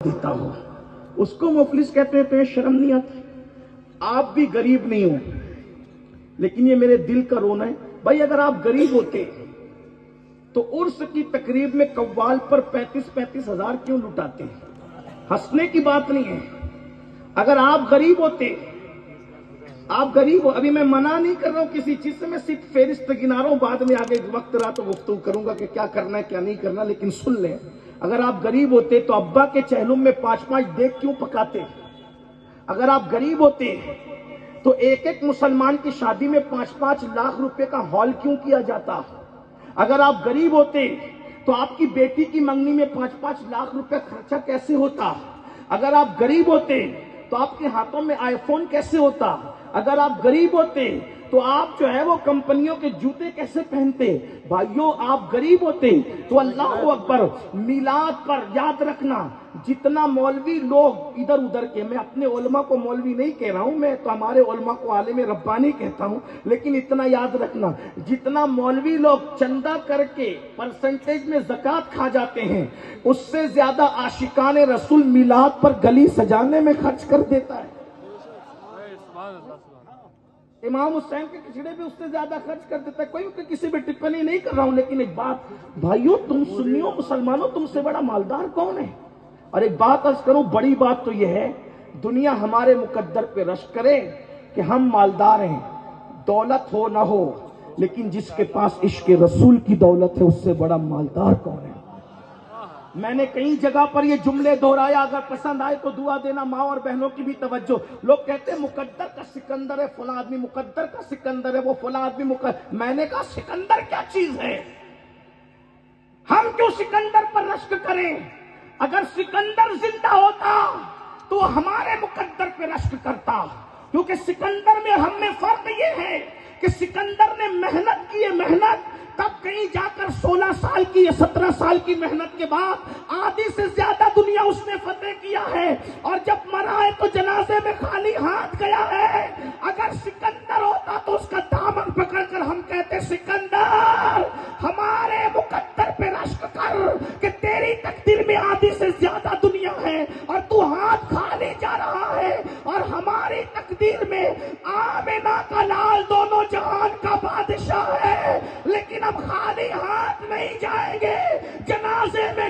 دیتا ہوں. اس کو مفلس کہتے ہیں. تو شرم نہیں آتی؟ آپ بھی غریب نہیں ہو, لیکن یہ میرے دل کا رونا ہے. بھائی اگر آپ غریب ہوتے تو عرس کی تقریب میں قوال پر 35 ہزار کیوں لٹاتے ہیں؟ ہنسنے کی بات نہیں ہے. اگر آپ غریب ہوتے, آپ غریب ہو, ابھی میں منع نہیں کر رہا ہوں کسی چیز سے, میں صرف فہرست گنا رہا ہوں, بعد میں آگے وقت رہا تو گفتگو کروں گا کہ کیا کرنا ہے کیا نہیں کرنا. لیکن سن لیں, اگر آپ غریب ہوتے تو ابا کے چہلم میں 5 دیگ کیوں پکاتے؟ اگر آپ غریب ہوتے تو ایک مسلمان کی شادی میں 5 لاکھ روپے کا ہال کیوں کیا جاتا؟ اگر آپ غریب ہوتے تو آپ کی بیٹی کی منگنی میں 5 لاکھ روپے خرچہ کیسے ہوتا؟ اگر آپ غریب ہوتے تو آپ کے ہاتھوں میں آئی فون کیسے ہوتا؟ اگر آپ غریب ہوتے تو آپ جو ہے وہ کمپنیوں کے جوتے کیسے پہنتے؟ بھائیوں آپ غریب ہوتے تو اللہ اکبر, میلاد پر یاد رکھنا جتنا مولوی لوگ ادھر ادھر کے, میں اپنے علماء کو مولوی نہیں کہہ رہا ہوں, میں تو ہمارے علماء کو عالم ربانی کہتا ہوں, لیکن اتنا یاد رکھنا جتنا مولوی لوگ چندہ کر کے پرسنٹیج میں زکوٰۃ کھا جاتے ہیں, اس سے زیادہ عاشقان رسول میلاد پر گلی سجانے میں خرچ کر دیتا ہے. امام حسین کے کچڑے بھی اس سے زیادہ خرچ کر دیتا ہے. کوئی کسی پہ ٹپنی نہیں کر رہا ہوں, لیکن ایک بات بھائیوں, تم سنیوں مسلمانوں, تم سے بڑا مالدار کون ہے؟ اور ایک بات عرض کروں, بڑی بات تو یہ ہے, دنیا ہمارے مقدر پہ رشک کرے کہ ہم مالدار ہیں, دولت ہو نہ ہو, لیکن جس کے پاس عشق رسول کی دولت ہے اس سے بڑا مالدار کون ہے؟ میں نے کئی جگہ پر یہ جملے دہرایا, اگر پسند آئے تو دعا دینا. ماں اور بہنوں کی بھی توجہ. لوگ کہتے ہیں مقدر کا سکندر ہے فلاں آدمی, مقدر کا سکندر ہے وہ فلاں آدمی مقدر. میں نے کہا سکندر کیا چیز ہے؟ ہم کیوں سکندر پر رشک کریں؟ اگر سکندر زندہ ہوتا تو ہمارے مقدر پہ رشک کرتا, کیونکہ سکندر میں ہم میں فرق یہ ہے کہ سکندر نے محنت کی ہے, محنت, تب کہیں جا کر 16 سال کی یا 17 سال کی محنت کے بعد آدھی سے زیادہ دنیا اس نے فتح کیا ہے, اور جب مرا ہے تو جنازے میں خالی ہاتھ گیا ہے. اگر سکندر ہوتا تو اس کا دامن پکڑ کر ہم کہتے سکندر ہمارے مقدر پہ رشک کر کہ تیری تقدیر میں آدھی سے زیادہ دنیا ہے اور تو ہاتھ خالی جا رہا ہے, اور ہماری تقدیر میں آمنہ کا لال دونوں جہان کا بادشاہ ہے, لیکن ہم خالی ہاتھ نہیں جائیں گے. جنازے میں